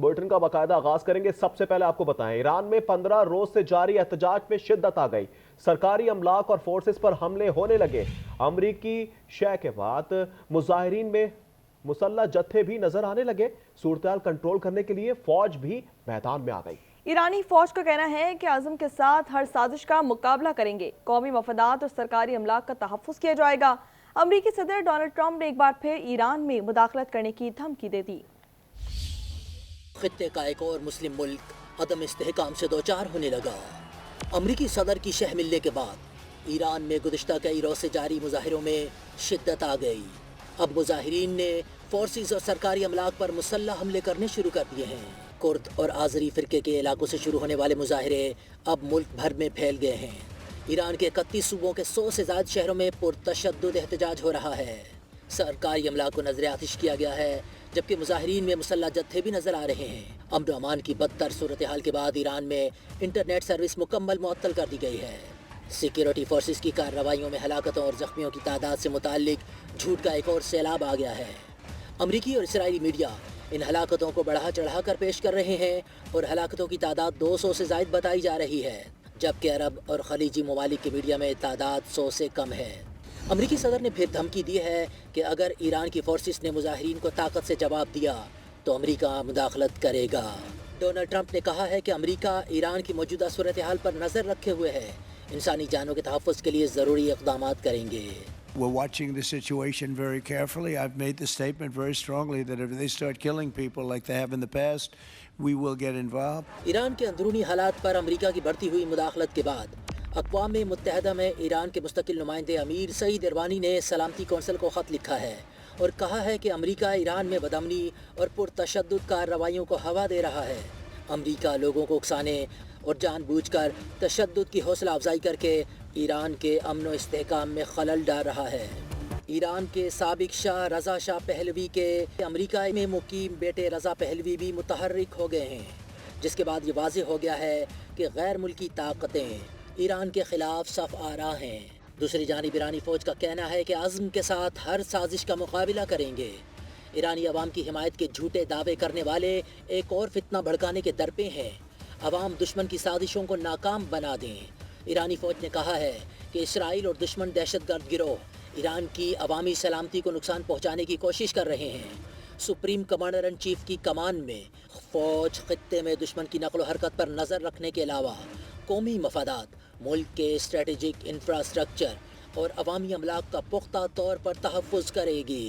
Bulletin का बाकायदा आगाज करेंगे। सबसे पहले आपको बताएं, ईरान में 15 रोज से जारी एहतजाज में शिद्दत आ गई। सरकारी अमलाक और फोर्सेस पर हमले होने लगे। अमरीकी शह के बाद मुजाहिरीन में मुसल्लह जत्थे भी नजर आने लगे। सूरत कंट्रोल करने के लिए फौज भी मैदान में आ गई। ईरानी फौज का कहना है कि आज़म के साथ हर साजिश का मुकाबला करेंगे। कौमी मफादात और सरकारी अमलाक का तहफ़्फ़ुज़ किया जाएगा। अमरीकी सदर डोनाल्ड ट्रंप ने एक बार फिर ईरान में मुदाखलत करने की धमकी दे दी। खित्ते का एक और मुस्लिम मुल्क अदम इस्तेहकाम से दोचार होने लगा। अमरीकी सदर की शह मिलने के बाद ईरान में गुज़िश्ता कई रोज़ से जारी मुजाहिरों में शिद्दत आ गई। अब मुजाहिरीन ने फोर्सेस और सरकारी अमलाक पर मुसल्लह हमले करने शुरू कर दिए हैं। कुर्द और आज़री फ़िरके के इलाकों से शुरू होने वाले मुजाहिरे अब मुल्क भर में फैल गए हैं। ईरान के 31 सूबों के 100 से ज़्यादा शहरों में पुरतशद्दुद एहतजाज हो रहा है। सरकारी अमलाक को नजर आतिश किया गया है, जबकि मुजाहिरीन में मुसल्लह जत्थे भी नजर आ रहे हैं। अमन व अमान की बदतर सूरत हाल के बाद ईरान में इंटरनेट सर्विस मुकम्मल मुअत्तल कर दी गई है। सिक्योरिटी फोर्सेस की कार्रवाइयों में हलाकतों और जख्मियों की तादाद से मुताल्लिक झूठ का एक और सैलाब आ गया है। अमरीकी और इसराइली मीडिया इन हलाकतों को बढ़ा चढ़ा कर पेश कर रहे हैं और हलाकतों की तादाद 200 से ज़ायद बताई जा रही है, जबकि अरब और खलीजी ममालिक की मीडिया में तादाद 100 से कम है। अमरीकी सदर ने फिर धमकी दी है कि अगर ईरान की फोर्सेस ने मुजाहिरीन को ताकत से जवाब दिया तो अमरीका मुदाखलत करेगा। डोनाल्ड ट्रंप ने कहा है कि अमरीका ईरान की मौजूदा सूरत हाल पर नज़र रखे हुए है, इंसानी जानों के तहफ़्फ़ुज़ के लिए ज़रूरी इक़दामात करेंगे। We're watching the situation very carefully. I've made the statement very strongly that if they start killing people like they have in the past, we will get involved. Iran के अंदरूनी हालात पर अमरीका की बढ़ती हुई मुदाखलत के बाद अक़वाम मुत्तहिदा में ईरान के मुस्तकिल नुमाइंदे अमीर सईद इरवानी ने सलामती कौंसिल को ख़त लिखा है और कहा है कि अमरीका ईरान में बदअमनी और पुरतशद्दुद कार्रवाइयों को हवा दे रहा है। अमरीका लोगों को उकसाने और जानबूझकर तशद्दुद की हौसला अफजाई करके ईरान के अमन व इस्तेहकाम में खलल डाल रहा है। ईरान के साबिक शाह रज़ा शाह पहलवी के अमरीका में मुकीम बेटे रज़ा पहलवी भी मुतहर्रिक हो गए हैं, जिसके बाद ये वाज़ेह हो गया है कि गैर मुल्की ताकतें ईरान के ख़िलाफ़ सफ़ आरा हैं। दूसरी जानिब ईरानी फ़ौज का कहना है कि आज़म के साथ हर साजिश का मुकाबला करेंगे। ईरानी अवाम की हिमायत के झूठे दावे करने वाले एक और फितना भड़काने के दरपे हैं। अवाम दुश्मन की साजिशों को नाकाम बना दें। ईरानी फ़ौज ने कहा है कि इसराइल और दुश्मन दहशतगर्द गिरोह ईरान की अवामी सलामती को नुकसान पहुँचाने की कोशिश कर रहे हैं। सुप्रीम कमांडर इन चीफ की कमान में फ़ौज खित्ते में दुश्मन की नकलो हरकत पर नज़र रखने के अलावा कौमी मफादात, मुल्क के स्ट्रेटेजिक इंफ्रास्ट्रक्चर और अवामी अमलाक का पुख्ता तौर पर तहफ़्फ़ुज़ करेगी।